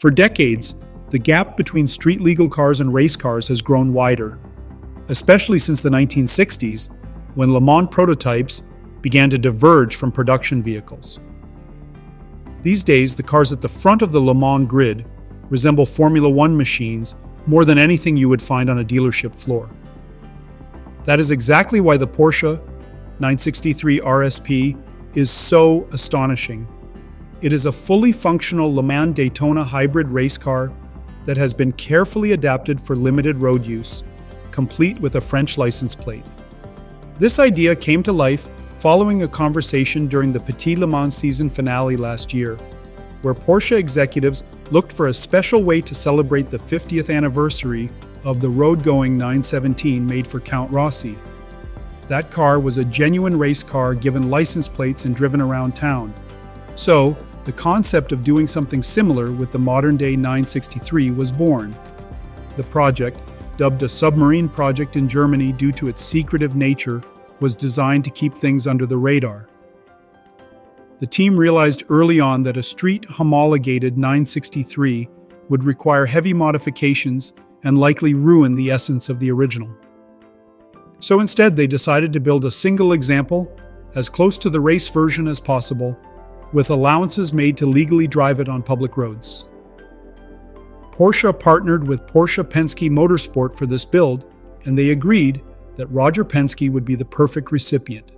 For decades, the gap between street-legal cars and race cars has grown wider, especially since the 1960s, when Le Mans prototypes began to diverge from production vehicles. These days, the cars at the front of the Le Mans grid resemble Formula One machines more than anything you would find on a dealership floor. That is exactly why the Porsche 963 RSP is so astonishing. It is a fully functional Le Mans Daytona hybrid race car that has been carefully adapted for limited road use, complete with a French license plate. This idea came to life following a conversation during the Petit Le Mans season finale last year, where Porsche executives looked for a special way to celebrate the 50th anniversary of the road-going 917 made for Count Rossi. That car was a genuine race car given license plates and driven around town. So, the concept of doing something similar with the modern-day 963 was born. The project, dubbed a submarine project in Germany due to its secretive nature, was designed to keep things under the radar. The team realized early on that a street-homologated 963 would require heavy modifications and likely ruin the essence of the original. So instead, they decided to build a single example, as close to the race version as possible, with allowances made to legally drive it on public roads. Porsche partnered with Roger Penske Motorsport for this build, and they agreed that Roger Penske would be the perfect recipient.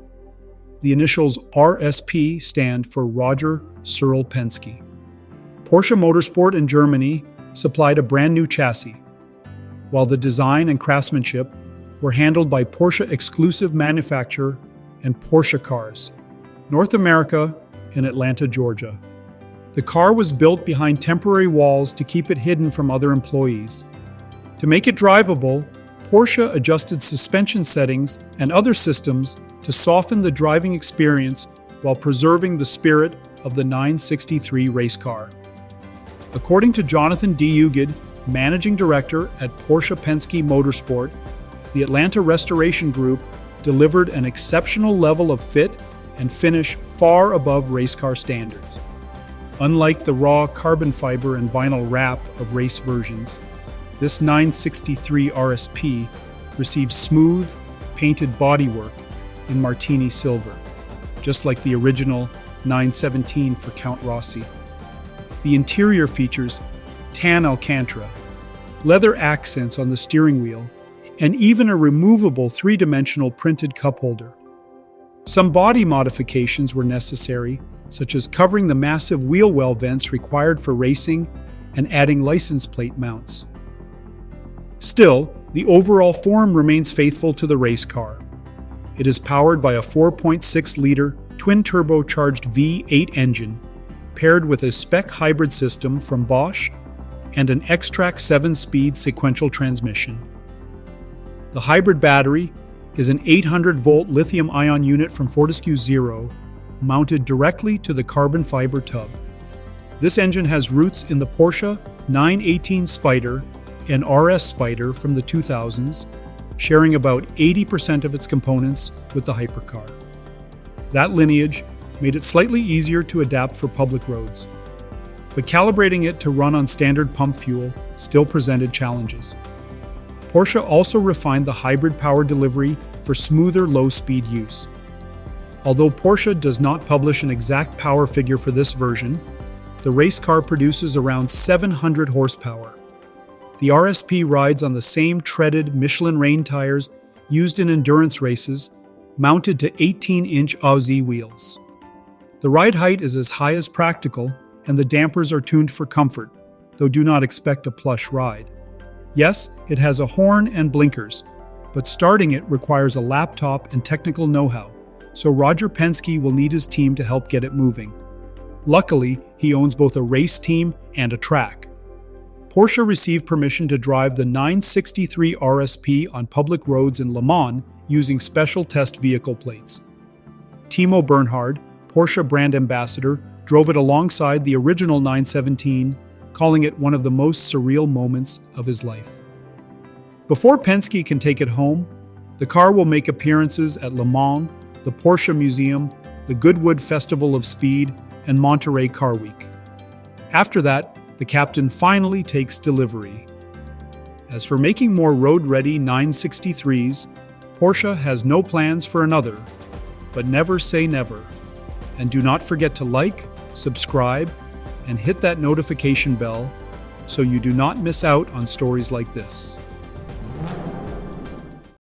The initials RSP stand for Roger Cyril Penske. Porsche Motorsport in Germany supplied a brand new chassis, while the design and craftsmanship were handled by Porsche exclusive manufacturer and Porsche Cars, North America in Atlanta, Georgia. The car was built behind temporary walls to keep it hidden from other employees. To make it drivable, Porsche adjusted suspension settings and other systems to soften the driving experience while preserving the spirit of the 963 race car. According to Jonathan D. Ugid, managing director at Roger Penske Motorsport, the Atlanta Restoration Group delivered an exceptional level of fit and finish far above race car standards. Unlike the raw carbon fiber and vinyl wrap of race versions, this 963 RSP received smooth, painted bodywork in Martini Silver, just like the original 917 for Count Rossi. The interior features tan Alcantara, leather accents on the steering wheel, and even a removable three-dimensional printed cup holder. Some body modifications were necessary, such as covering the massive wheel well vents required for racing and adding license plate mounts. Still, the overall form remains faithful to the race car. It is powered by a 4.6-liter twin-turbocharged V8 engine, paired with a spec hybrid system from Bosch and an X-Track 7-speed sequential transmission. The hybrid battery is an 800-volt lithium-ion unit from Fortescue Zero, mounted directly to the carbon fiber tub. This engine has roots in the Porsche 918 Spyder and RS Spyder from the 2000s, sharing about 80% of its components with the hypercar. That lineage made it slightly easier to adapt for public roads, but calibrating it to run on standard pump fuel still presented challenges. Porsche also refined the hybrid power delivery for smoother low-speed use. Although Porsche does not publish an exact power figure for this version, the race car produces around 700 horsepower. The RSP rides on the same treaded Michelin rain tires used in endurance races, mounted to 18-inch Aussie wheels. The ride height is as high as practical, and the dampers are tuned for comfort, though do not expect a plush ride. Yes, it has a horn and blinkers, but starting it requires a laptop and technical know-how, so Roger Penske will need his team to help get it moving. Luckily, he owns both a race team and a track. Porsche received permission to drive the 963 RSP on public roads in Le Mans using special test vehicle plates. Timo Bernhard, Porsche brand ambassador, drove it alongside the original 917, calling it one of the most surreal moments of his life. Before Penske can take it home, the car will make appearances at Le Mans, the Porsche Museum, the Goodwood Festival of Speed, and Monterey Car Week. After that, the captain finally takes delivery. As for making more road-ready 963s, Porsche has no plans for another, but never say never. And do not forget to like, subscribe, and hit that notification bell so you do not miss out on stories like this.